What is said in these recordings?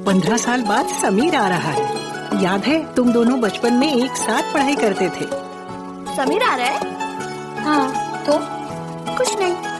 15 साल बाद समीर आ रहा है। याद है तुम दोनों बचपन में एक साथ पढ़ाई करते थे। समीर आ रहा है? हाँ तो कुछ नहीं।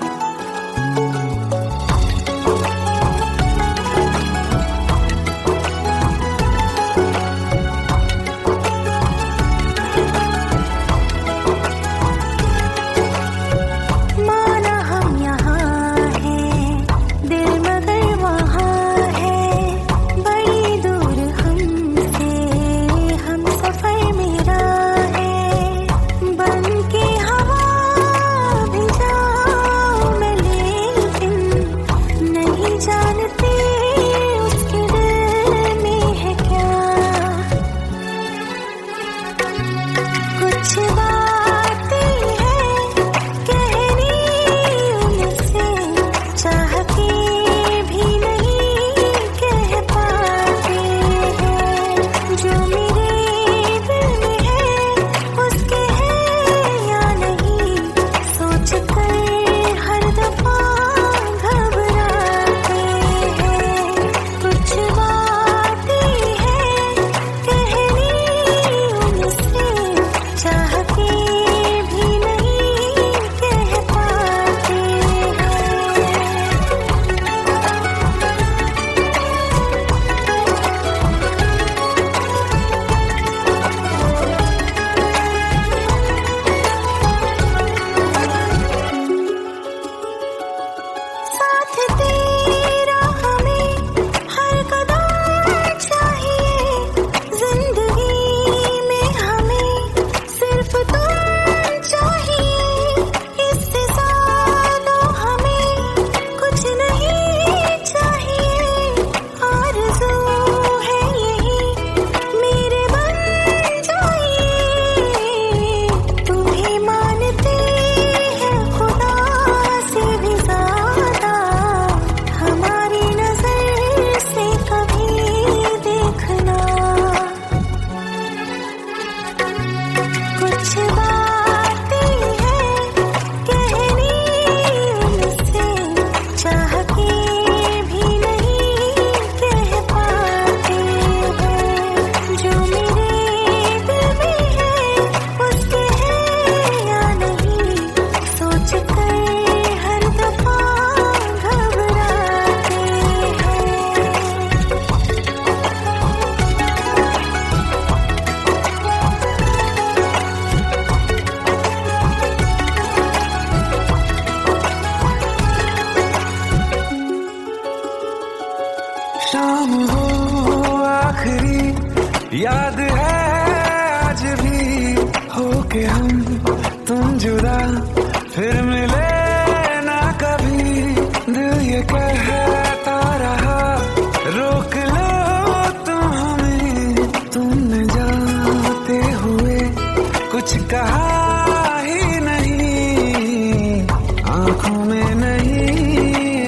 शाम हो आखिरी याद है आज भी हो के हम तुम जुदा फिर मिले ना कभी। दिल ये कहता रहा रोक लो तुम हमें, तुमने जाते हुए कुछ कहा ही नहीं। आंखों में नहीं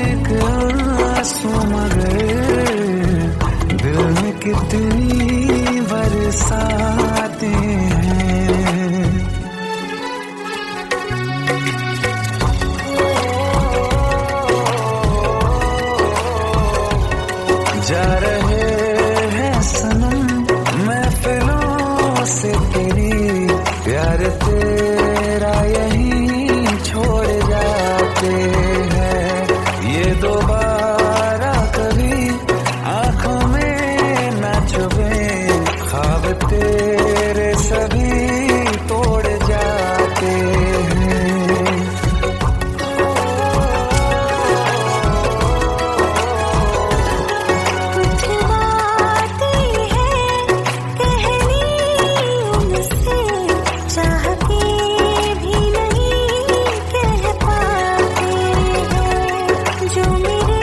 एक आंसू मगर दिल में कितनी बरसाते हैं। जा रहे हैं सनम महफिलों से तेरी, प्यार तेरा यहीं छोड़ जाते हैं। ये दोबारा कभी आंखों में न चुभे, ख्वाब तेरे सभी तोड़ जाते हैं। कुछ बातें हैं कहनी उनसे, चाह के भी नहीं कह पाते हैं। जो मेरे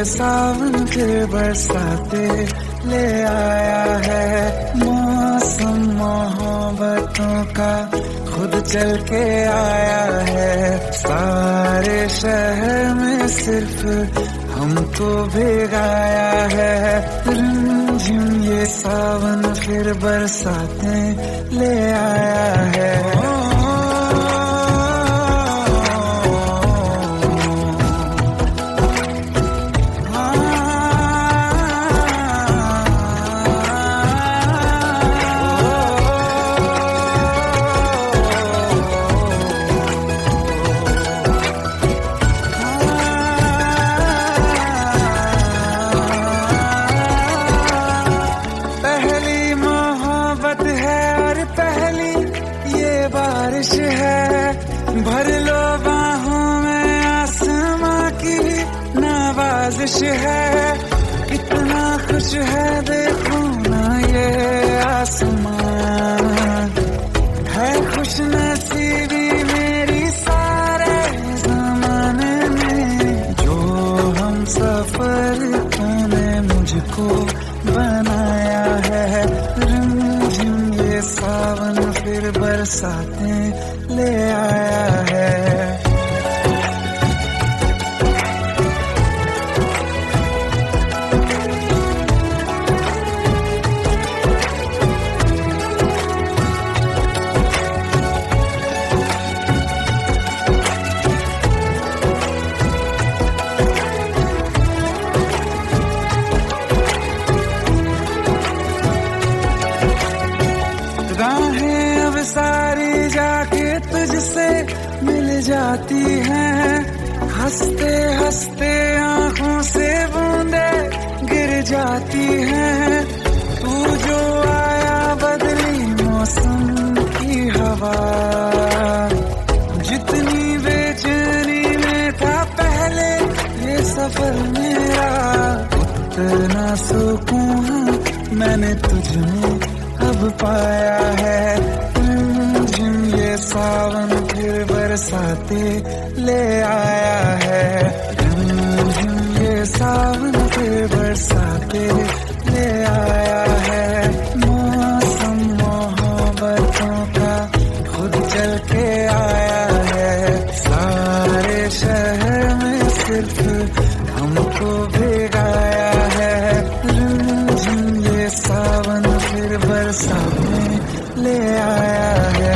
सावन फिर बरसाते ले आया है। मौसम मोहब्बतों का खुद चल के आया है। सारे शहर में सिर्फ हमको भिगाया है। रिमझिम ये सावन फिर बरसाते ले आया है। भर लो बाहों में आसमां की नवाजिश है। कितना खुश है देखो ना ये आसमान। है खुश नसीबी मेरी सारे जमाने में। जो हम सफर तूने मुझको बनाया है। रिमझिम ये सावन फिर बरसाते ले आया है। राहें अब सारी जाके तुझसे मिल जाती हैं। हंसते हंसते आंखों से बूंदे गिर जाती हैं। तू जो आया बदली मौसम की हवा। जितनी बेचैनी में था पहले ये सफर मेरा, उतना सुकून मैंने तुझमें अब पाया है। ये सावन फिर बरसाते ले आया है। ये सावन फिर बरसाते ले आया है। मौसम मोहब्बतों का खुद चल के आया है। सारे शहर में सिर्फ हमको भिगाया है। ये सावन फिर बरसाते ले आया है।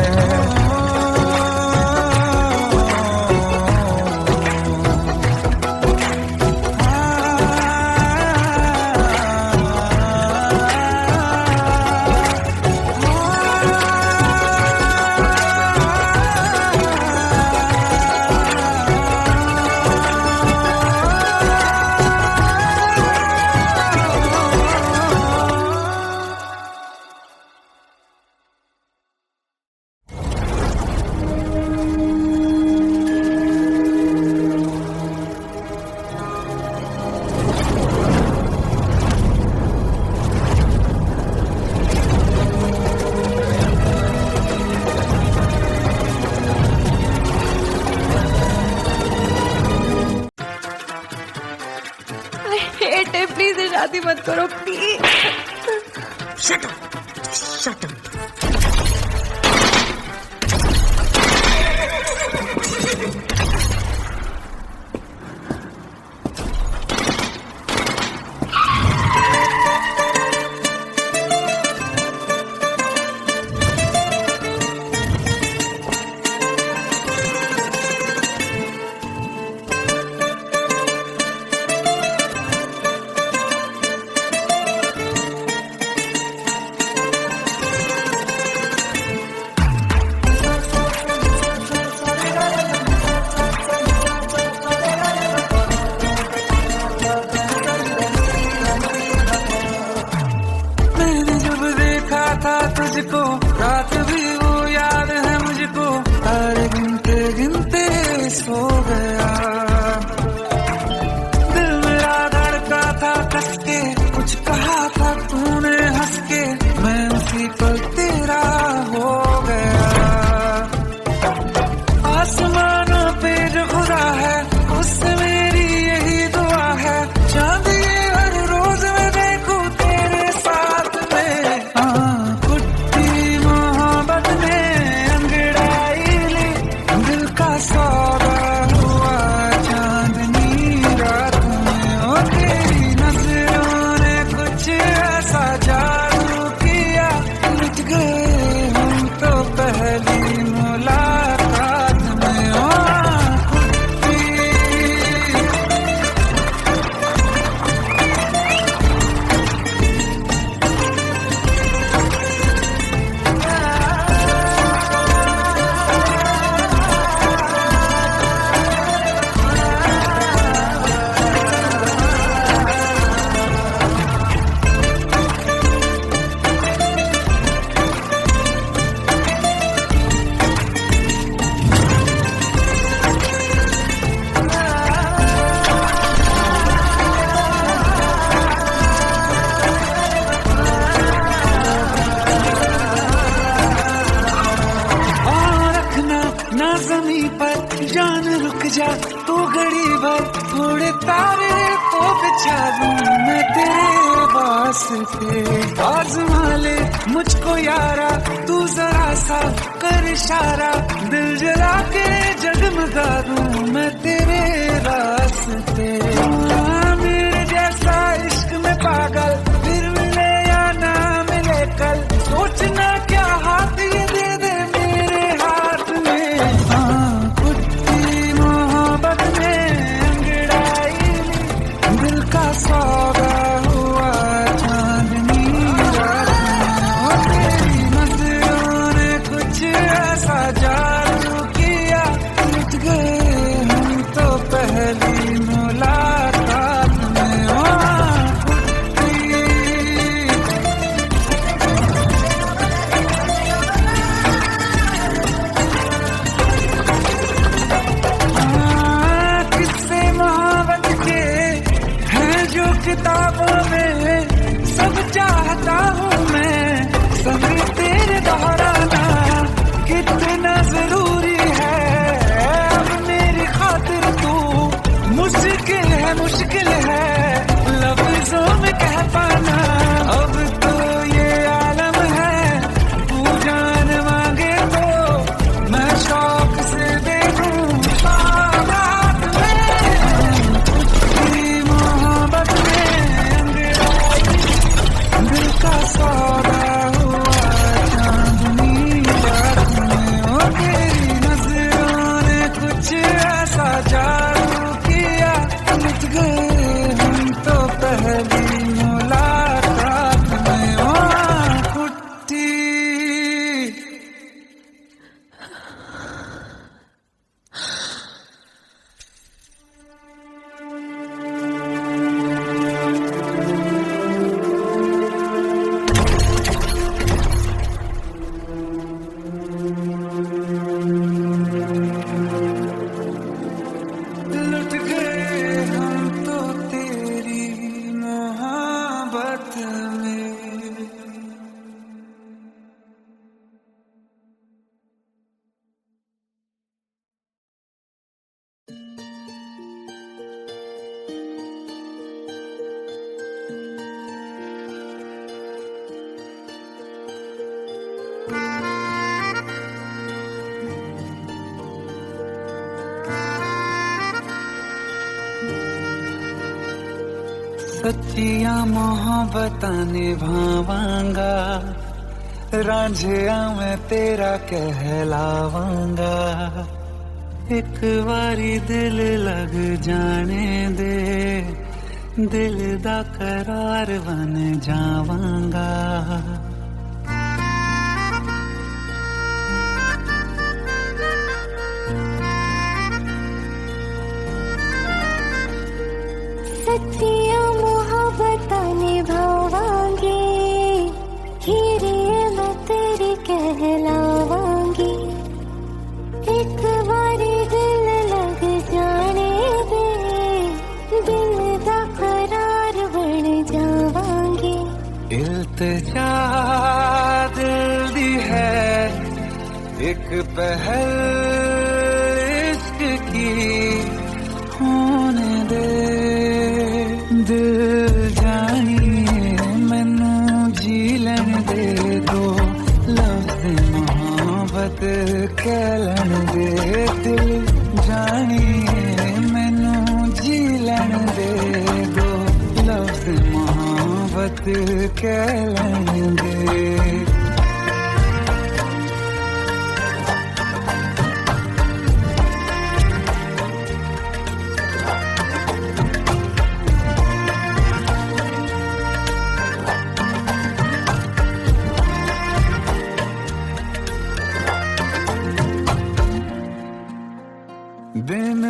प्लीज शादी मत करो please. Shut up, shut up. ना जमीन पर जान रुक जा तू घड़ी भर, थोड़े तारे तो बिछा दूं मैं तेरे वास्ते। आज़मा ले मुझको यारा तू जरा सा कर इशारा, दिल जला के जगमगा दूं मैं तेरे रास्ते। मेरे जैसा इश्क में पागल फिर मिले या ना मिले कल, सोचना क्या हाथ ये दे दे मेरे हाथ में। हाँ कुत्ती मोहब्बत में अंगड़ाई दिल का सौदा हुआ चांदनी रात में। तेरी नजरों ने कुछ ऐसा जादू किया, लुट गए हम तो पहली मुलाकात में। किस्से मोहब्बत के हैं जो किताबों में, सब चाहता हूँ मैं संग तेरे दोहराना, कितना जरूरी है अब मेरी खातिर तू। मुश्किल है लफ्जों में कह पाना, अब तो ये आलम है तू जान मांगे तो मैं शौक से दे दूं बारात में। तेरी मोहब्बत में अंगड़ाई दिल का सौदा हुआ चांदनी रात में। ओ तेरी नजरों ने कुछ ऐसा जादू किया, लुट गए हम तो पहली मुलाकात में। ओ कुट्टी लुट गए हम तो तेरी मोहब्बत में। सच्चिया मोहब्बतां निभावांगा, रांझिया मैं तेरा कहलावांगा। एक बारी दिल लग जाने दे, दिल दा करार बन जावांगा। सच्चिया मोहब्बतां निभावांगी, हीरे मैं तेरी कहलावांगी। एक बारी दिल लग जाने दे, दिल दा करार बन जावांगी। इल्तिजा दिल दी है एक पहल इश्क की होने दे। दिल जानिए मैनू जी लैन दे दो, लफ्ज़ मोहब्बत कह लैन दे। दिल जानिए मैनू जी लैन दे दो, लफ्ज़ मोहब्बत कह लैन दे। दिन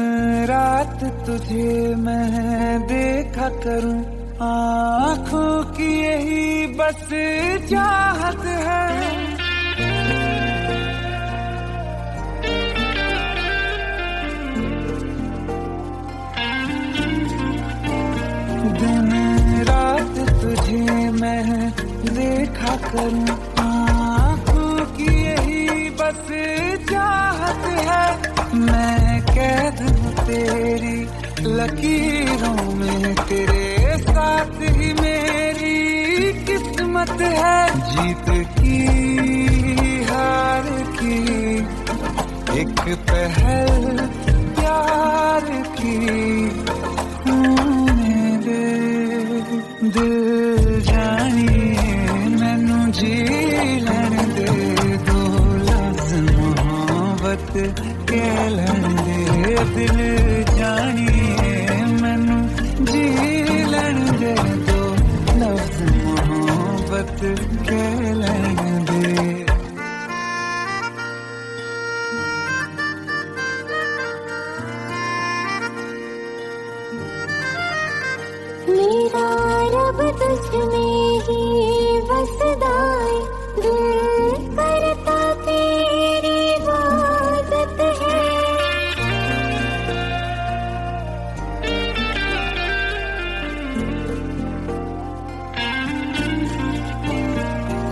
रात तुझे मैं देखा करूं, आँखों की यही बस चाहत है। दिन रात तुझे मैं देखा करूं, आँखों की यही बस चाहत है, मैं कैद हूँ तेरी लकीरों में, तेरे साथ ही मेरी किस्मत है। जीत की हार की एक पहल प्यार की, मेरे दिल जानिए मैनू जी लैण दे दो, लफ्ज़ मोहब्बत कह लैण दे। दिल जानिए मैनू जी लैण दे दो, लफ्ज़ मोहब्बत कह लैण दे। मेरा रब तुझमें ही बसदा है, दिल करता तेरी इबादत है।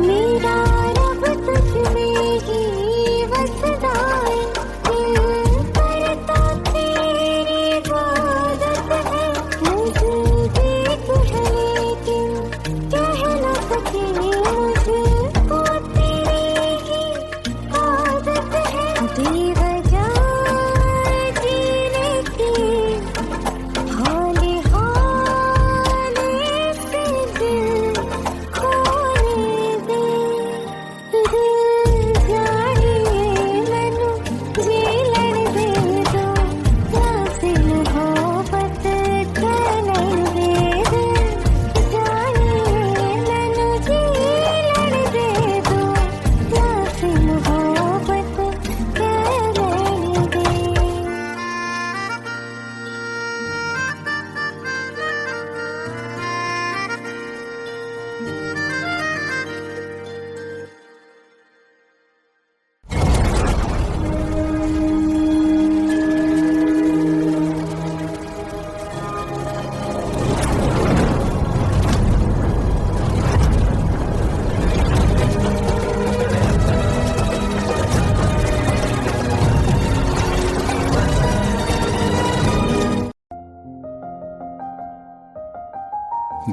मेरा रब तुझमें ही बसदा है, दिल करता तेरी इबादत है। मुझे देख है लेकिन कह न सके, मुझको तेरी ही आदत है। बेवजह जीने की हाले हाले से दिल खोने दे। दिल जानिए मैनू जी लैण दे दो, लफ्ज़ मोहब्बत कह लैण दे। दिल जानिए मैनू जी लैण दे दो, लफ्ज़ मोहब्बत कह लैण दे।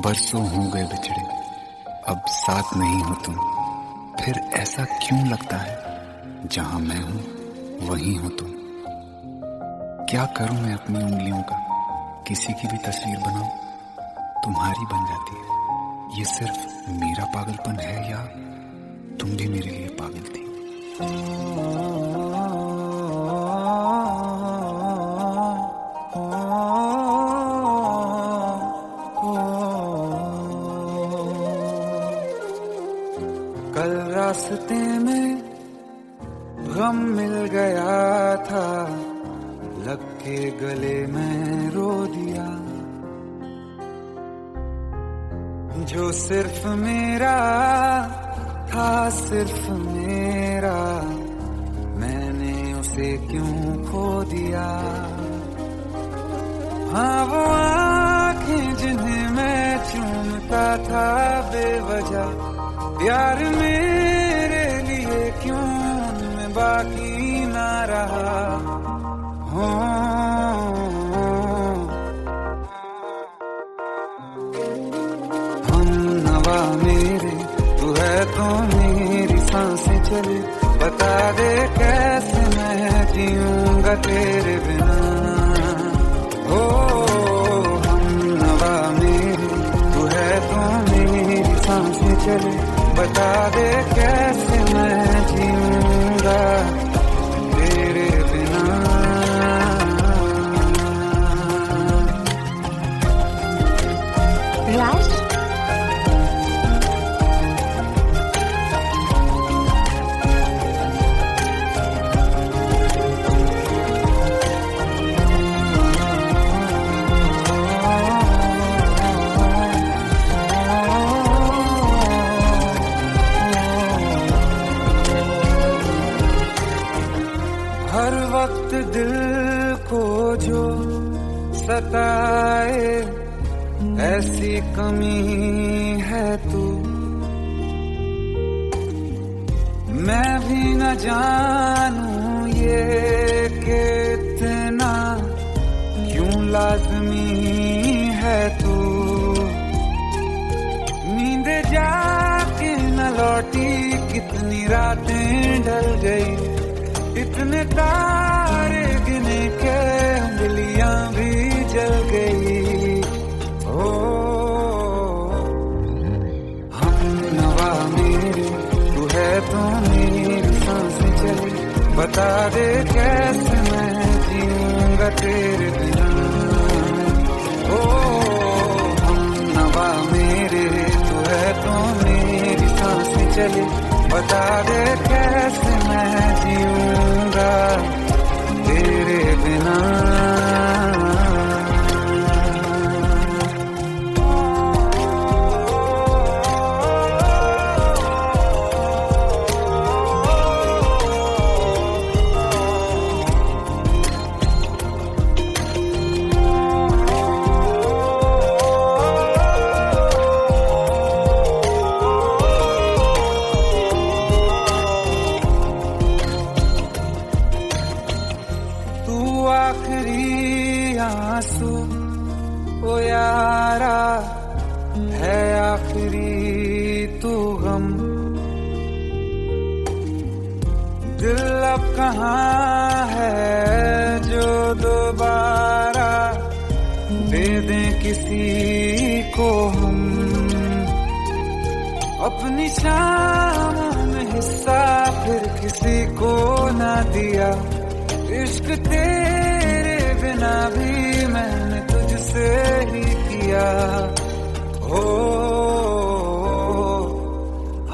बरसों हो गए बिछड़े, अब साथ नहीं हो तुम, फिर ऐसा क्यों लगता है, जहां मैं हूं वहीं हो तुम। क्या करूं मैं अपनी उंगलियों का, किसी की भी तस्वीर बनाऊं तुम्हारी बन जाती है। ये सिर्फ मेरा पागलपन है या तुम भी मेरे लिए पागल थी। कल रास्ते में गम मिल गया था, लग के गले में रो दिया। जो सिर्फ मेरा था, सिर्फ मेरा, मैंने उसे क्यों खो दिया। हाँ वो आँखें जिन्हें मैं चूमता था बेवजह, प्यार मेरे लिए क्यों उनमें बाकी ना रहा। हो हम नवा मेरे, तू है तो मेरी सांसें चले, बता दे कैसे मैं जीऊंगा तेरे बिना। हो हम नवा मेरे, तू है तो मेरी सांसें चले, बता दे कैसे मैं जीऊंगा तेरे बिना। राज हर वक्त दिल को जो सताए, ऐसी कमी है तू, मैं भी न जानूं तूने तारे गिने के उंगलियां भी जल गई। ओ हम नवा मेरे तू है तो मेरी सांसें चली, बता दे कैसे मैं जीऊंगा तेरे बिना। ओ हम नवा मेरे तू है तो मेरी सांसें चली, बता दे कैसे मैं जीऊंगा तेरे बिना। आखिरी आंसू ओ यारा है, आखिरी तू गम। दिल अब कहाँ है जो दोबारा दे दें किसी को हम। अपनी शाम में हिस्सा फिर किसी को ना दिया, इश्क तेरे बिना भी मैंने तुझसे ही किया। हो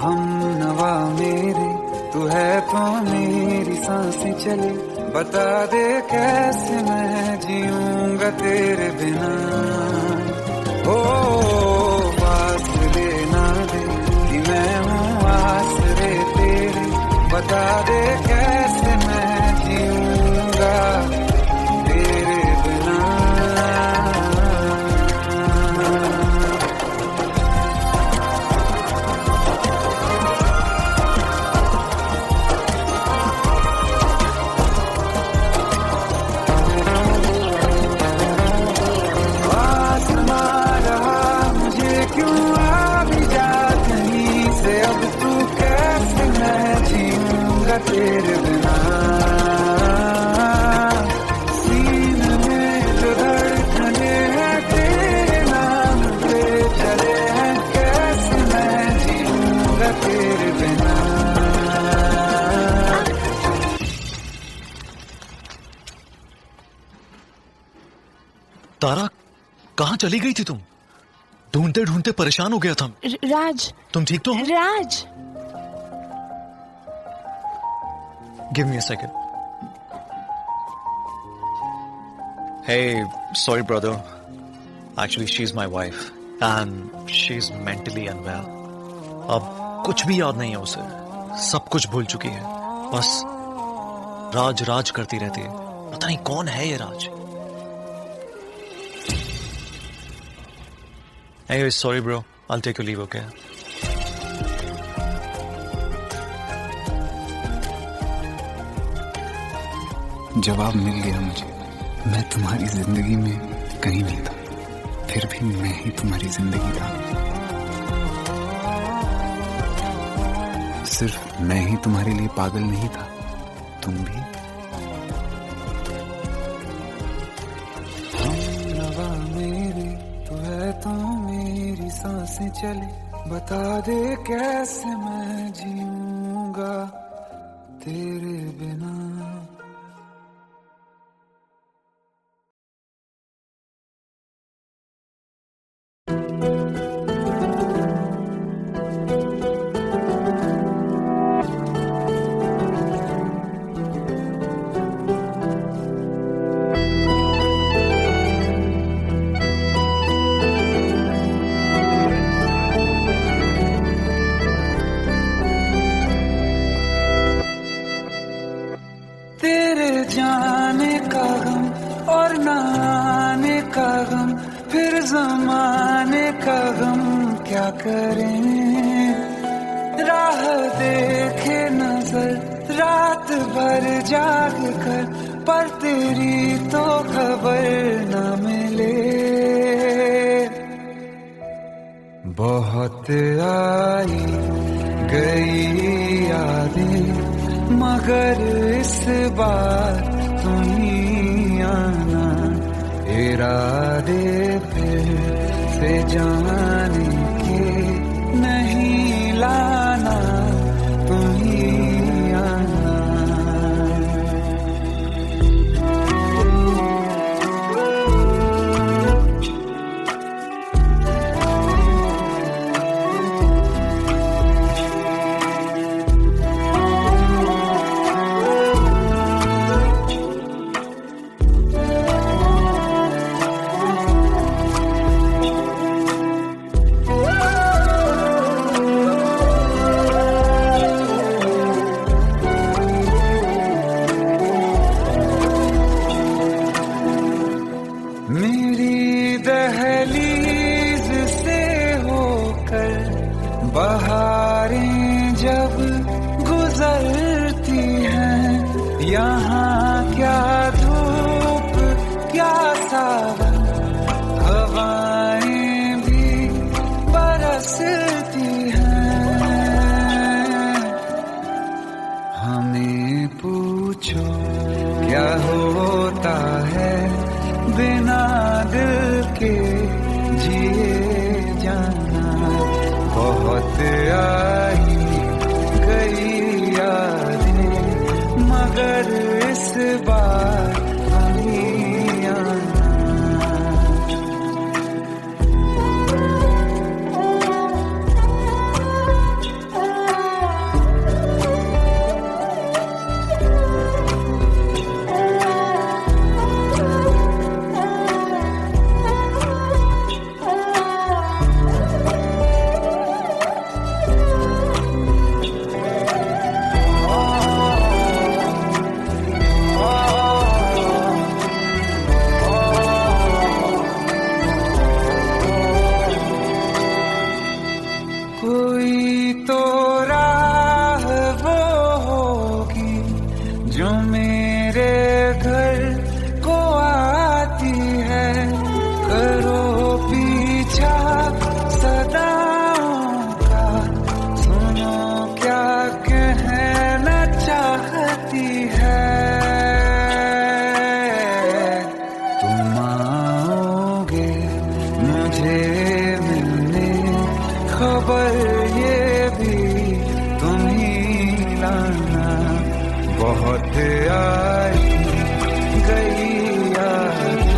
हम नवा मेरे तू है तो मेरी सांसें चले, बता दे कैसे मैं जीऊंगा तेरे बिना। हो फासले ना दे कि मैं हूँ आसरे तेरे, बता दे कैसे मैं जीऊंगा तेरे बिना। आसमां रहा मुझे क्यों आ भी जा कहीं से, अब तू कैसे मैं जीऊंगा तेरे बिना। सीने में जो धड़कने हैं तेरे नाम पे चले हैं, कैसे मैं जीऊंगा तेरे बिना। तारा, कहाँ चली गई थी तुम? ढूंढते ढूंढते परेशान हो गया था। राज, तुम ठीक तो हो? राज। Give me a second. Hey, sorry brother. Actually, she's my wife and she's mentally unwell. अब कुछ भी याद नहीं है उसे, सब कुछ भूल चुकी है। बस राज राज करती रहती है। पता नहीं कौन है ये राज। Anyway, sorry bro. I'll take your leave, okay? जवाब मिल गया मुझे, मैं तुम्हारी जिंदगी में कहीं नहीं था, फिर भी मैं ही तुम्हारी जिंदगी था। सिर्फ मैं ही तुम्हारे लिए पागल नहीं था, तुम भी। हम नवा मेरे तू है तो मेरी सांसें चले, बता दे कैसे मैं जीऊंगा तेरे बिना। तेरे जाने का गम और न आने का गम, फिर जमाने का गम क्या करें। राह देखे नजर रात भर जाग कर, पर तेरी तो खबर न मिले। बहुत आई गई यादें मगर इस बार तुम ही आना, इरादे फिर से जाने के नहीं लाना, तुम ही आना। मेरी दहलीज से होकर बहारें जब गुजरती हैं, यहाँ क्या धूप क्या सावन, हवाएं भी बरसती हैं। हमें पूछो क्या होता है बिना दिल के जिए जाना, बहुत आई गई यादें मगर इस बार नहीं आना। कोई तो राह वो होगी जो मेरे घर को आती है, करो पीछा सदाओं का, सुनो क्या कहना चाहती है। तुम आओगे मुझे मिलने, खबर ये भी तुम ही लाना, बहुत आई गई यादें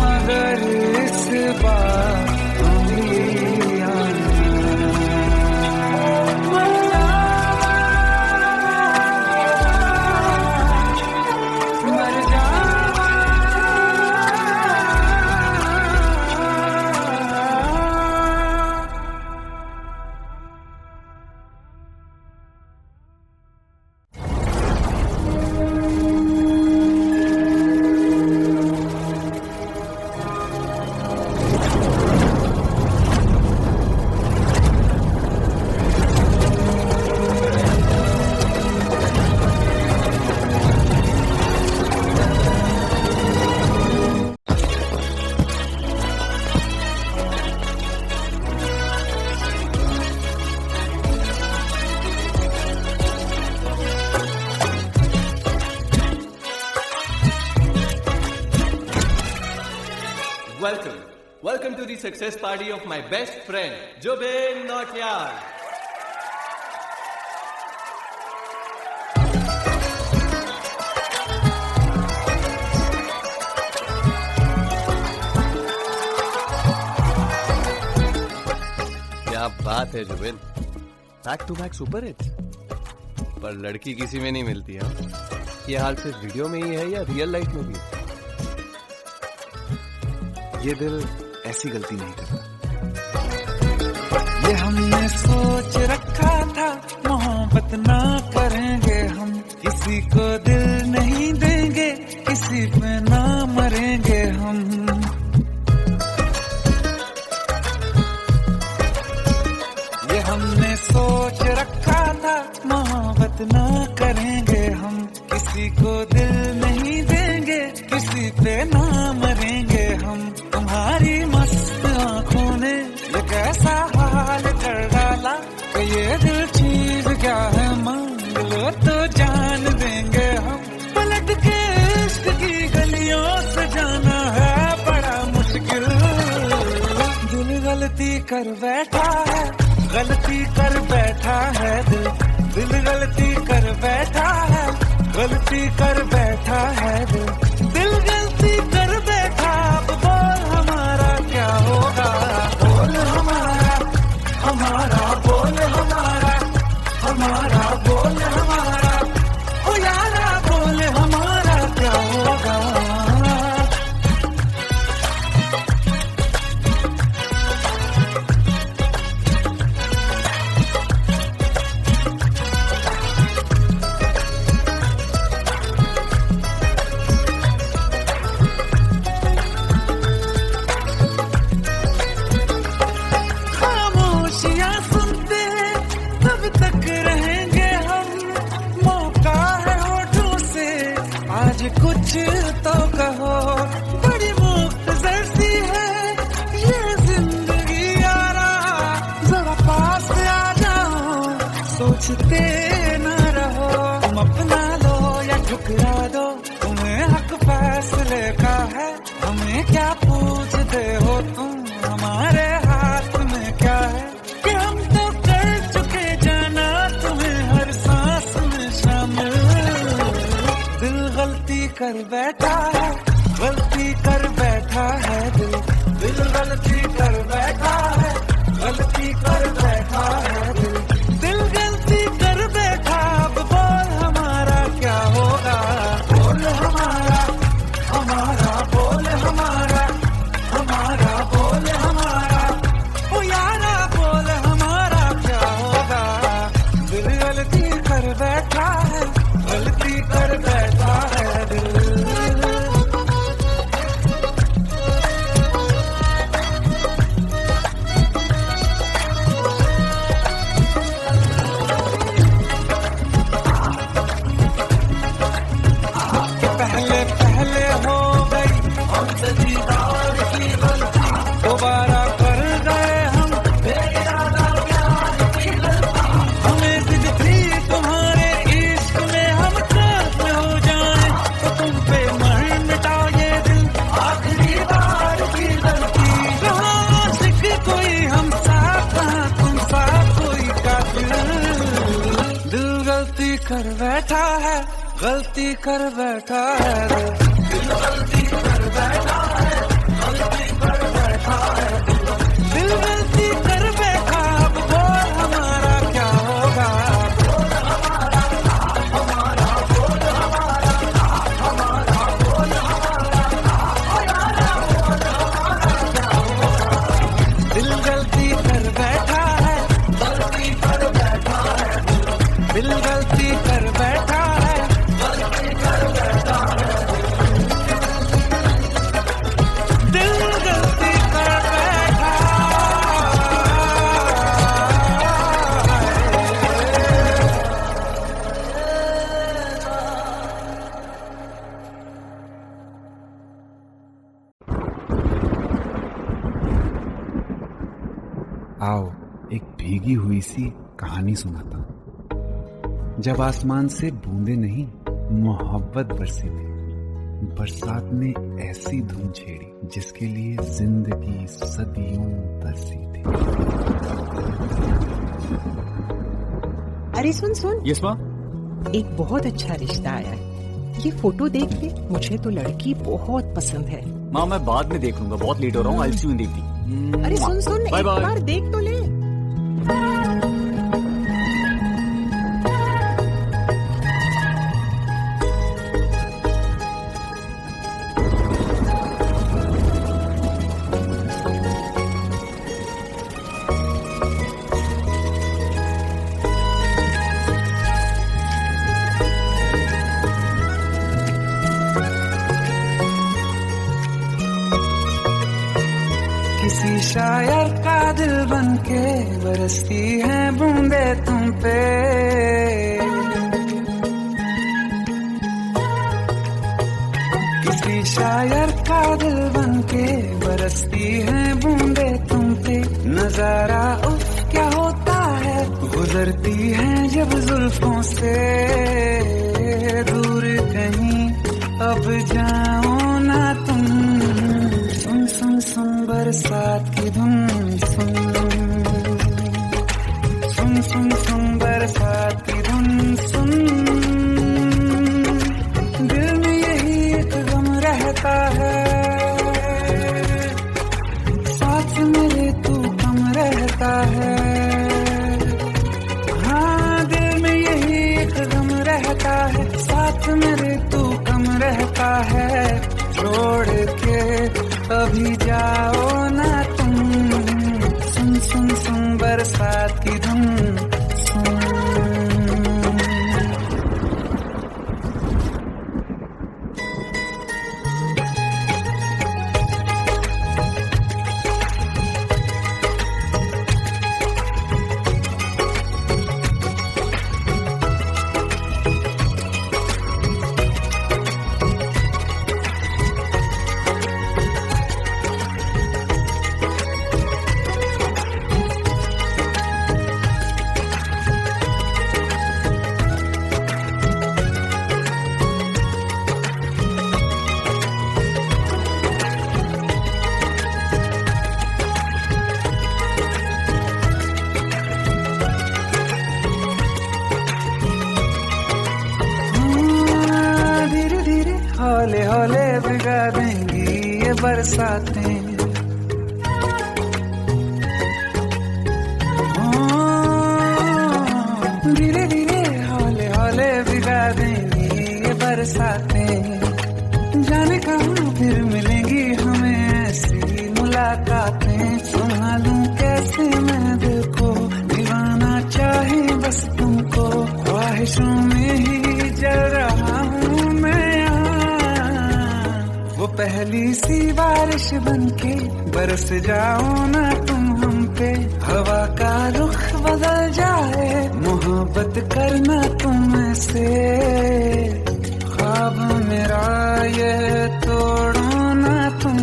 मगर इस बार तुम ही आना। मर जावा Welcome to the success party of my best friend, Jubin Nautiyal. क्या बात है Zubin, back to back super hit. पर लड़की किसी में नहीं मिलती है। ये हाल सिर्फ वीडियो में ही है या रियल लाइफ में भी? ये दिल ऐसी गलती नहीं करता। ये हमने सोच रखा था मोहब्बत ना करेंगे हम, किसी को दिल नहीं देंगे, किसी पे ना मरेंगे हम। ये हमने सोच रखा था मोहब्बत ना करेंगे हम, किसी को दिल नहीं देंगे, किसी पे ना मरेंगे हम। तुम्हारी मस्त आंखों ने ये कैसा हाल कर डाला कि ये दिल चीज क्या है मांग लो तो कर बैठा है, गलती कर बैठा है दिल, दिल गलती कर बैठा है, गलती कर बैठा है दिल, दिल गलती कर बैठा। अब बोल हमारा क्या होगा, बोल हमारा, हमारा बोल हमारा, हमारा बोल हमारा, ओ यारा बोल हमारा क्या होगा। खामोशियां सुनते तब तक रहेंगे हम, मौका है होठों से आज कुछ तो कहो। बड़ी मुख्तसर सी है ये जिंदगी यारा, जरा पास आ जाओ, सोचते न रहो। तुम अपना लो या ठुकरा दो, तुम्हें हक फैसले का है, हमें क्या पूछते हो तुम, हमारे हाथ में क्या है कि हम तो कर चुके जाना तुम्हें हर सांस में शामिल। दिल गलती कर बैठा है, गलती कर बैठा है दिल, दिल गलती कर बैठा है, गलती कर बैठा है दिल, दिल गलती कर बैठा। अब बोल हमारा क्या होगा, बोल हमारा, हमारा बोल हमारा, हमारा बोल हमारा, ओ यारा बोल हमारा क्या होगा। दिल गलती कर बैठा है, गलती कर बैठा है दिल। पहले पहले हो गई हमसे दीदार की गलती, दोबारा कर गए हम बेइरादा प्यार की गलती। हमें जिद थी तुम्हारे इश्क में हम काफिर हो जाएं, तो तुम पे मर मिटा ये दिल, आखिरी बार की गलती। कहाँ आशिक कोई हम साथ, कहाँ तुम साथ कोई कातिल। दिल गलती कर बैठा है, गलती कर बैठा है दिल गलती कर बैठा है, गलती कर बैठा है दिल गलती कर बैठा। अब बोल हमारा क्या होगा, बोल हमारा, हमारा बोल हमारा, हमारा बोल हमारा, बोल हमारा क्या होगा। दिल गलती कर बैठा है, गलती कर बैठा है दिल गलती कर बैठा है, दिल गलती कर बैठा। आओ एक भीगी हुई सी कहानी सुनाता हूं। जब आसमान से बूंदे नहीं मोहब्बत बरसी थी, बरसात ने ऐसी धुन छेड़ी जिसके लिए जिंदगी सदियों तरसी थी। अरे सुन सुन, यस माँ। एक बहुत अच्छा रिश्ता आया है, ये फोटो देख ले, मुझे तो लड़की बहुत पसंद है। माँ मैं बाद में देख लूंगा, बहुत लेट हो रहा हूँ। आई सी यू दीदी। अरे सुन सुन, बाय एक बाय। बार देख तो ले। किसी शायर का दिल बनके बरसती है बूंदे तुम पे, किसी शायर का दिल बनके बरसती है बूंदे तुम पे। नजारा उफ क्या होता है, गुजरती है जब जुल्फों से दूर कहीं, अब जाओ ना तुम। सुन सुन सुन बरसात की धुन सुन, रहता है, साथ मेरे तू कम रहता है। हाँ दिल में यही एक गम रहता है, साथ मेरे तू कम रहता है। छोड़ के अभी जाओ ना तुम, सुन सुन सुन बरसात की धुन सुन। हौले हौले भिगा देंगी ये बरसातें, धीरे धीरे हौले हौले भिगा देंगी ये बरसातें। जाने कहाँ फिर मिलेंगी हमें ऐसी मुलाकातें। संभालूं कैसे मैं दिल को, दीवाना चाहे बस तुमको। ख्वाहिशों में ही जल रहा हूँ मैं, वो पहली सी बारिश बनके बरस जाओ ना तुम हम पे। हवा का रुख बदल जाए, मोहब्बत करना तुम से। ख्वाब मेरा ये तोड़ो ना तुम।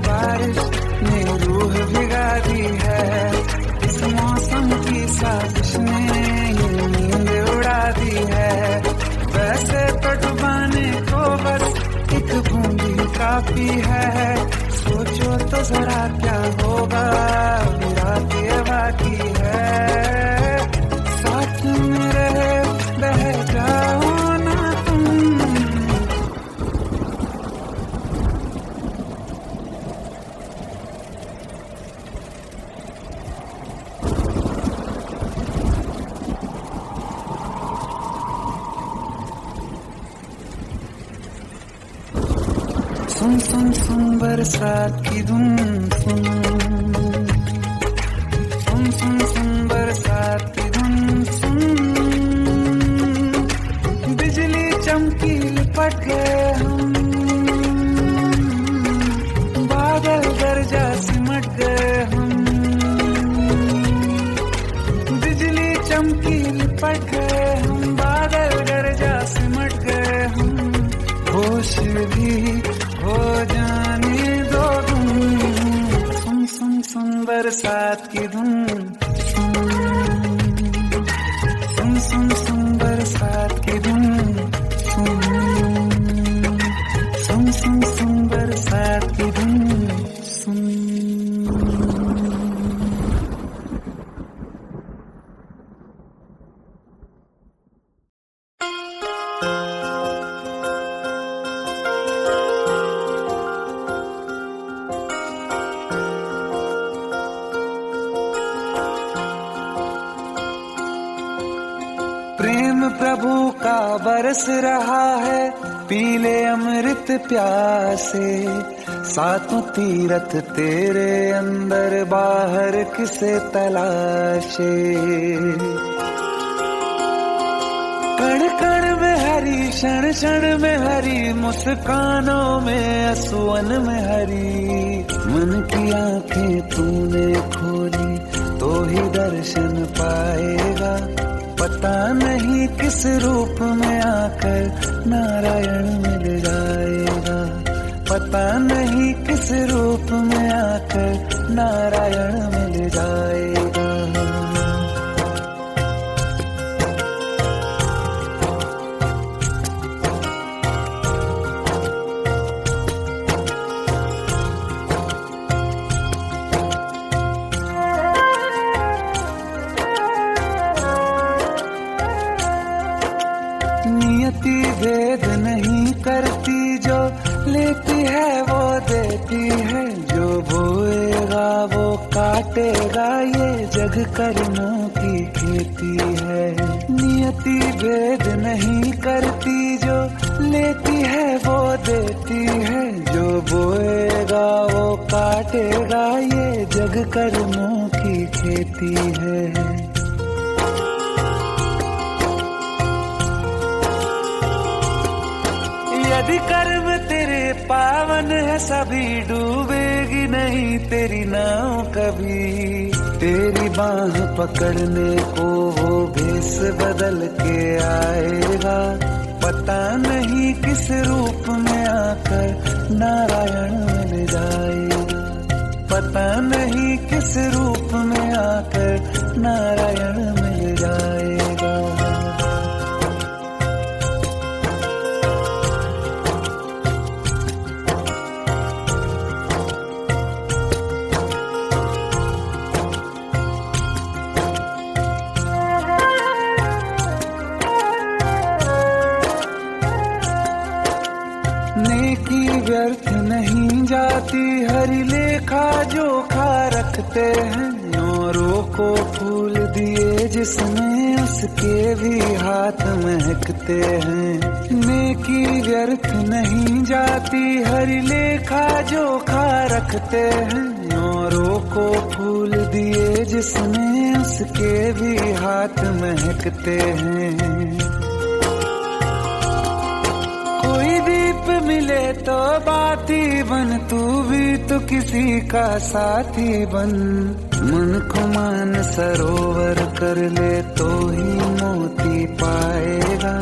बारिश ने रूह भिगा दी है, इस मौसम की साजिश ने ये नींद उड़ा दी है। वैसे तो डुबाने को बस एक बूंदी काफी है। सोचो तो जरा क्या होगा, रात ये बाकी है। साथ में रहे बह जाओ ना तुम। सुन सुन सुन बरसात की धुन सुन, सुन सुन सुन बरसात की धुन सुन। बिजली चमकी लिपट गए हम, बादल गरजा सिमट गए हम। बिजली चमकी लिपट गए हम, बादल गरजा सिमट गए हम। होश भी हो जाने दो तुम, सुन सुन सुन बरसात की धुन सुन, सुन सुन सुन बरसात की धुन सुन, सुन सुन सुन बरसात की धुन सुन। प्रेम प्रभु का बरस रहा है, पीले अमृत प्यासे। सातों तीरथ तेरे अंदर, बाहर किसे तलाशे। कण कण में हरी, क्षण क्षण में हरी, मुस्कानों में असुवन में हरी। मन की आंखें तूने खोली तो ही दर्शन पाएगा। पता नहीं किस रूप में आकर नारायण मिल जाएगा। पता नहीं किस रूप में आकर नारायण मिल जाएगा। नियति भेद नहीं करती, जो लेती है वो देती है, जो बोएगा वो काटेगा, ये जग कर्मों की खेती है। नियति भेद नहीं करती, जो लेती है वो देती है, जो बोएगा वो काटेगा, ये जग कर्मों की खेती है। यदि कर्म तेरे पावन है, सभी डूबेगी नहीं तेरी नाव कभी। तेरी बाह पकड़ने को वो भेष बदल के आएगा, पता नहीं किस रूप में आकर नारायण मिल जाएगा, पता नहीं किस रूप में आकर नारायण मिल जाएगा। नेकी व्यर्थ नहीं जाती, हरि लेखा जोखा रखते हैं, औरों को फूल दिए जिसमें उसके भी हाथ महकते हैं। नेकी व्यर्थ नहीं जाती, हरि लेखा जोखा रखते हैं, औरों को फूल दिए जिसमें उसके भी हाथ महकते हैं। कोई दीप मिले तो बाती बन, तू भी तो किसी का साथी बन। मन को मान सरोवर कर ले तो ही मोती पाएगा,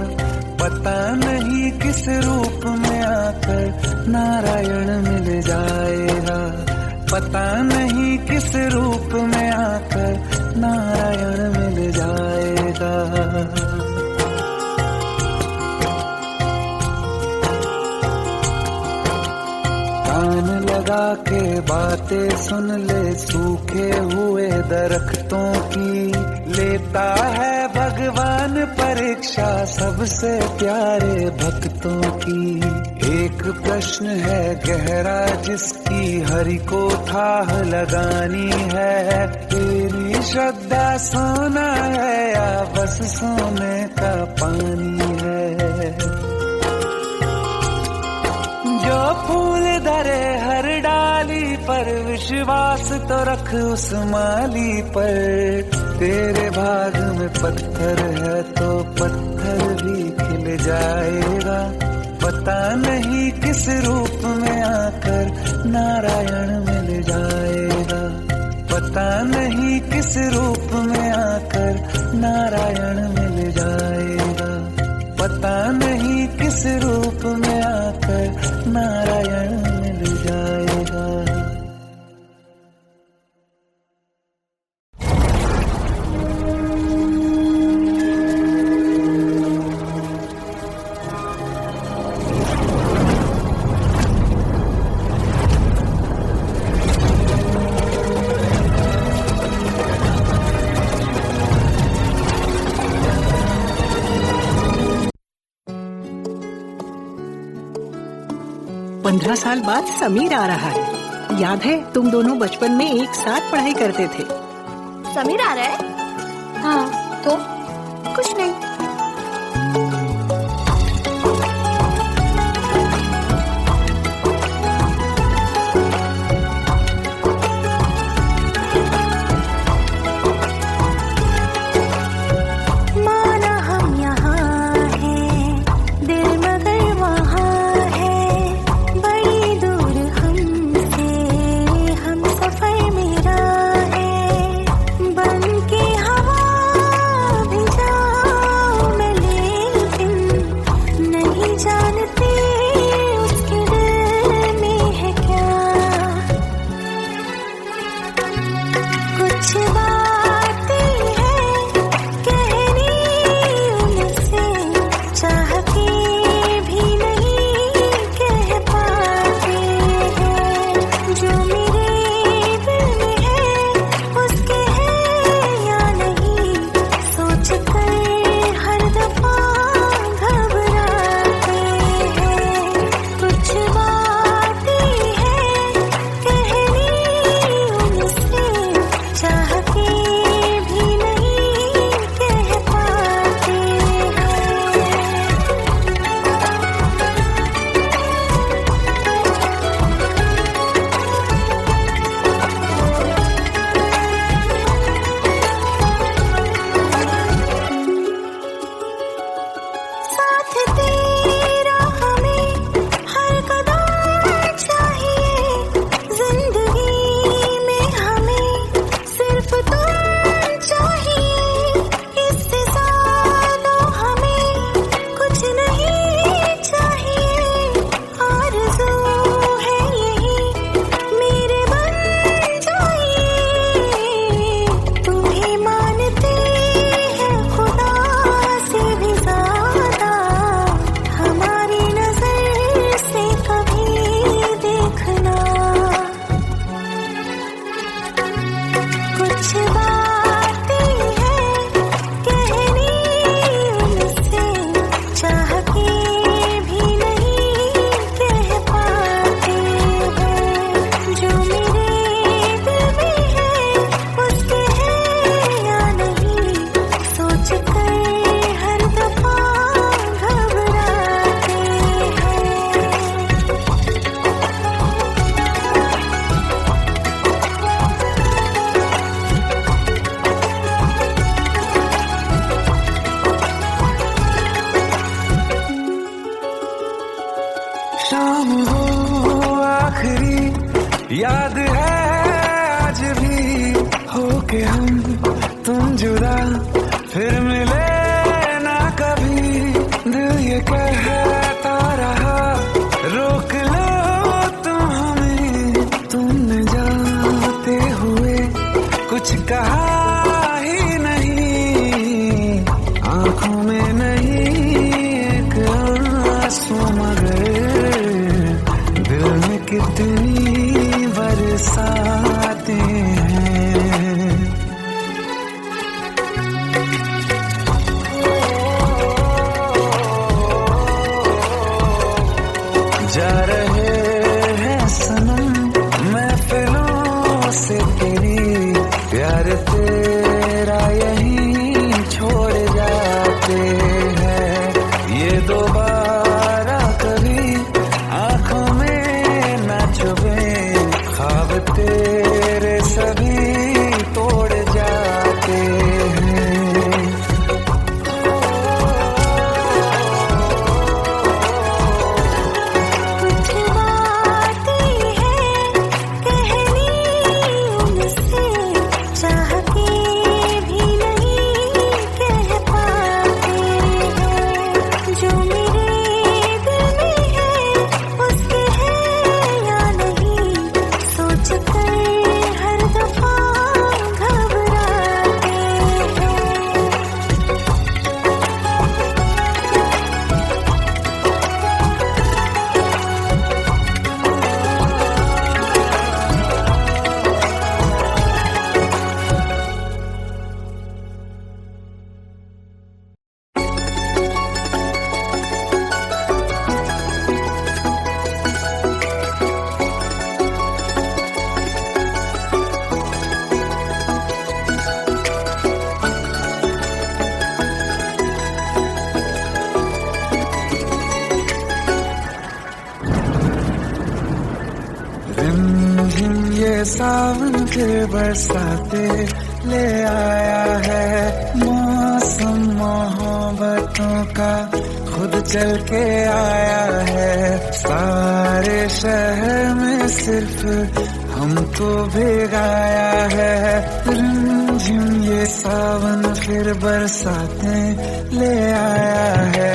पता नहीं किस रूप में आकर नारायण मिल जाएगा, पता नहीं किस रूप में आकर नारायण मिल जाएगा। कान लगा के बातें सुन ले सूखे हुए दरख्तों की, लेता है भगवान परीक्षा सबसे प्यारे भक्तों की। एक प्रश्न है गहरा जिसकी हरि को थाह लगानी है, तेरी श्रद्धा सोना है या बस सोने का पानी है। जो फूल धरे हर डाली पर, विश्वास तो रख उस माली पर। तेरे भाग में पत्थर है तो पत्थर भी खिल जाएगा, पता नहीं किस रूप में आकर नारायण मिल जाएगा, पता नहीं किस रूप में आकर नारायण मिल जाएगा, पता नहीं किस रूप में आकर नारायण मिल जाएगा। पंद्रह साल बाद समीर आ रहा है। याद है तुम दोनों बचपन में एक साथ पढ़ाई करते थे। समीर आ रहा है? हाँ तो कुछ नहीं। बन के हवा भी जा तेरा हमें हर कदम चाहिए, जिंदगी में हमें सिर्फ तुम चाहिए, इससे ज्यादा हमें कुछ नहीं चाहिए, आरज़ू है यही मेरे बन जाइए, तुम्हें मानते हैं खुदा से भी ज्यादा, हमारी नजर से कभी देखना, कुछ बातें हैं कहनी उनसे, चाह के भी नहीं कह पाते हैं, जो मेरे दिल में है उसके है या नहीं, सोच कर हर दफा घबराते हैं। शाम हो आखिरी याद है आज भी, होके हम तुम जुदा फिर मिले ना कभी, दिल ये कहता रहा रोक लो तुम हमें, तुमने जाते हुए कुछ कहा ही नहीं, आंखों में नहीं एक आंसू मगर दिल में कितनी बरसाते हैं। जा रहे हैं सनम महफिलों से तेरी, प्यार तेरा यहीं छोड़ जाते हैं, ये दोबारा कभी आंखों में न चुभे, ख्वाब तेरे सभी तोड़ जाते हैं। कुछ बातें हैं कहनी उनसे, चाह के भी नहीं कह पाते हैं, जो मेरे दिल में है उसके है या नहीं, सोच कर हर दफा घबराते हैं। रिमझिम ये सावन फिर बरसाते ले आया है, मौसम मोहब्बतों का खुद चल के आया है, सारे शहर में सिर्फ हमको भिगाया है, रिमझिम ये सावन फिर बरसाते ले आया है।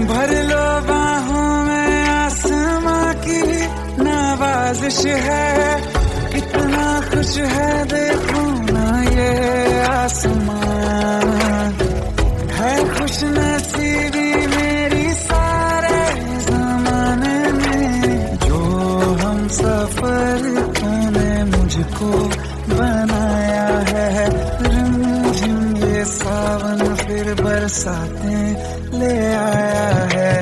भर लो बाहों में आसमां की नवाजिश है, कितना खुश है देखो ना ये आसमां, है खुश नसीबी मेरी सारे जमाने में, जो हम सफर तूने मुझको बनाया है, रिमझिम ये सावन फिर बरस बरसातें ले आया है।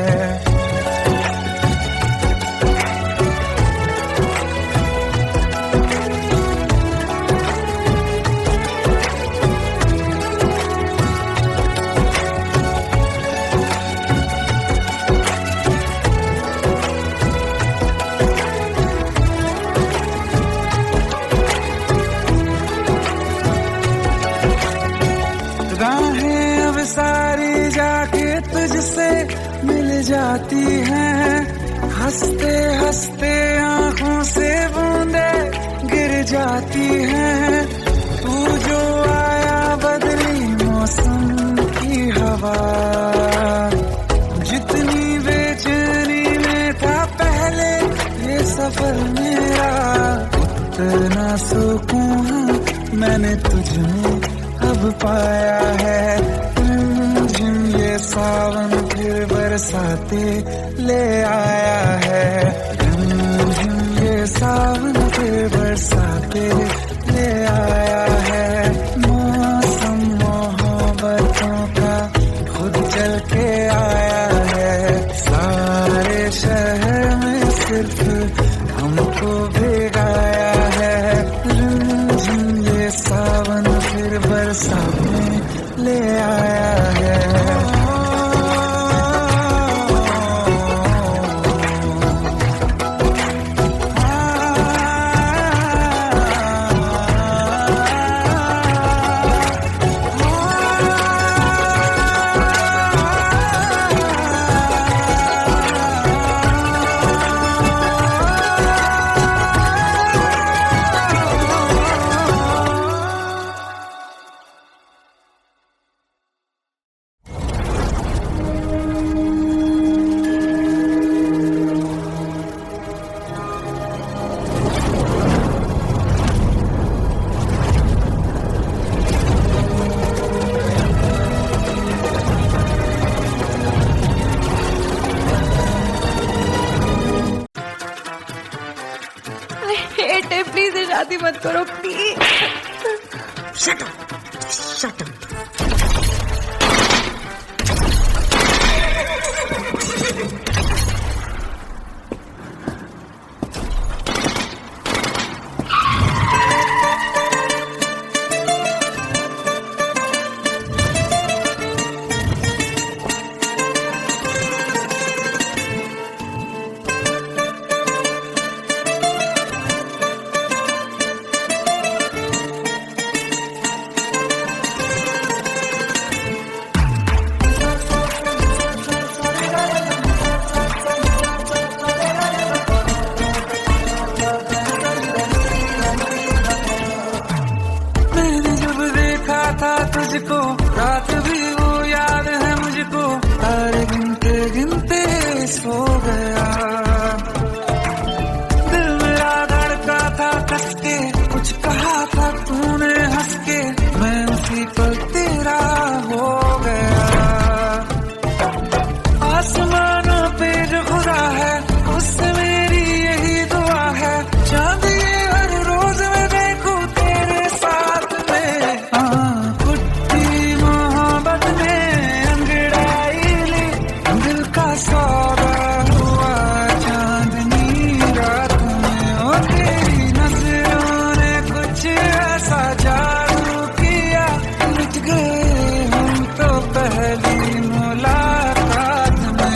राहें अब सारी जाके तुझसे मिल जाती हैं, हंसते हंसते आंखों से बूंदे गिर जाती हैं। तू जो आया बदली मौसम की हवा, जितनी बेचैनी में था पहले ये सफर मेरा, उतना सुकून मैंने तुझमें अब पाया है। ये सावन फिर बरसाते ले आया है। ये सावन फिर बरसाते ले आया है। मौसम मोहब्बतों का खुद चल के आया है। सारे शहर में सिर्फ हमको भिगाया है। ये सावन फिर बरसातें ले आया है। प्लीज शादी मत करो please. Shut up, shut up. तुझको रात भी वो याद है मुझको, तारे गिनते गिनते सो गया। दिल मेरा धड़का था कस के, कुछ कहा था तूने हंस के, मैं उसी पल तेरा हो गया। आसमानों पे जो खुदा है उससे मेरी यही दुआ है, चांद ये हर रोज मैं देखूं तेरे साथ में। सौदा हुआ चांदनी रात में, और तेरी नजरों ने कुछ ऐसा जादू किया, मिट गए हम तो पहली मुलाकात में।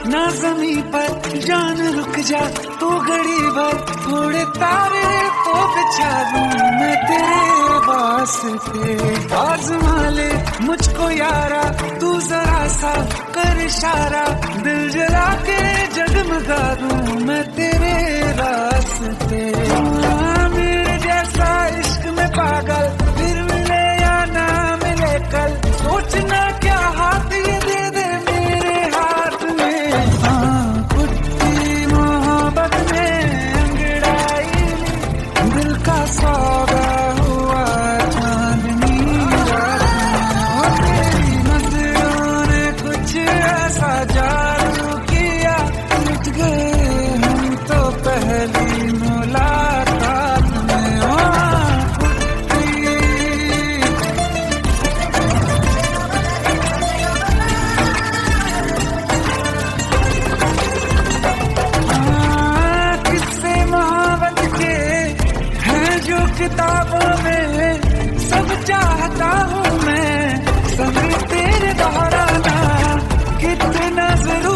ना जमीन पर जान रुक जा तू घड़ी भर, थोड़े तारे तो बिछा दूं मैं तेरे वास्ते। आज़मा ले मुझको यारा, तू जरा सा कर इशारा, दिल जला के जगमगा दूं मैं तेरे रास्ते। मेरे जैसा इश्क में पागल फिर मिले या ना मिले कल, सोचना क्या हाथ ये दे दे मेरे हाथ में। हाँ कुत्ती मोहब्बत में अंगड़ाई, दिल का सौदा हुआ चांदनी रात में। तेरी नजरों ने कुछ ऐसा जादू किया, लुट गए हम तो पहली मुलाकात में। हाँ कुत्ती किस्से मोहब्बत के हैं जो किताबों में, सब चाहता हूँ मैं संग तेरे दोहराना, कितना जरूर